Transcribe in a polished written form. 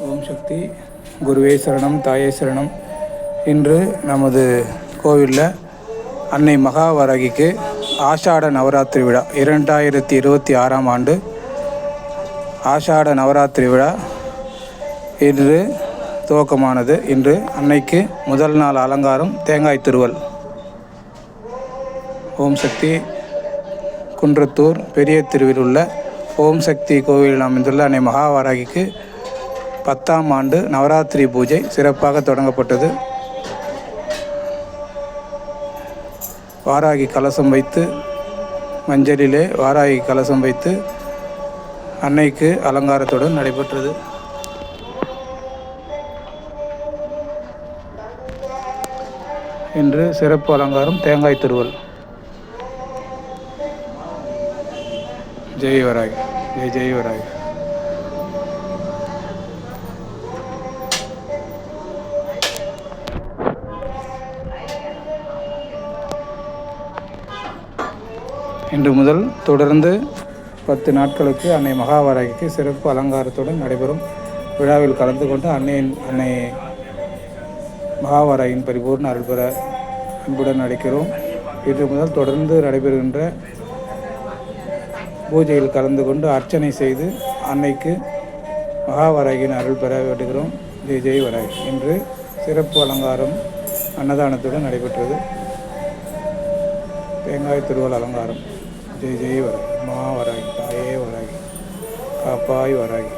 ஓம் சக்தி. குருவே சரணம், தாயே சரணம். இன்று நமது கோவிலில் அன்னை மகாவராகிக்கு ஆஷாட நவராத்திரி விழா 2026ஆம் ஆண்டு ஆஷாட நவராத்திரி விழா இன்று துவக்கமானது. இன்று அன்னைக்கு முதல் நாள் அலங்காரம் தேங்காய் திருவல். ஓம் சக்தி. குன்றத்தூர் பெரிய தெருவில் உள்ள ஓம் சக்தி கோவிலில் அமைந்துள்ள அன்னை மகாவராகிக்கு 10ஆம் ஆண்டு நவராத்திரி பூஜை சிறப்பாக தொடங்கப்பட்டது. வாராகி கலசம் வைத்து, மஞ்சளிலே வாராகி கலசம் வைத்து அன்னைக்கு அலங்காரத்துடன் நடைபெற்றது. இன்று சிறப்பு அலங்காரம் தேங்காய் திருவல். ஜெய் வராகி, ஜெய் ஜெய் வராகி. இன்று முதல் தொடர்ந்து 10 நாட்களுக்கு அன்னை மகாவராகிக்கு சிறப்பு அலங்காரத்துடன் நடைபெறும் விழாவில் கலந்து கொண்டு அன்னை மகாவராகியின் பரிபூர்ண அருள்பெற அன்புடன் அழைக்கிறோம். இன்று முதல் தொடர்ந்து நடைபெறுகின்ற பூஜையில் கலந்து கொண்டு அர்ச்சனை செய்து அன்னைக்கு மகாவராகியின் அருள் பெற வேண்டுகிறோம். ஜெய் ஜெய் வராகி. இன்று சிறப்பு அலங்காரம் அன்னதானத்துடன் நடைபெற்றது. தேங்காய் திருவள் அலங்காரம். ஜெய் ஜெய் வராகி. மகாவராகி, தாயே வராகி, காப்பாய் வராகி.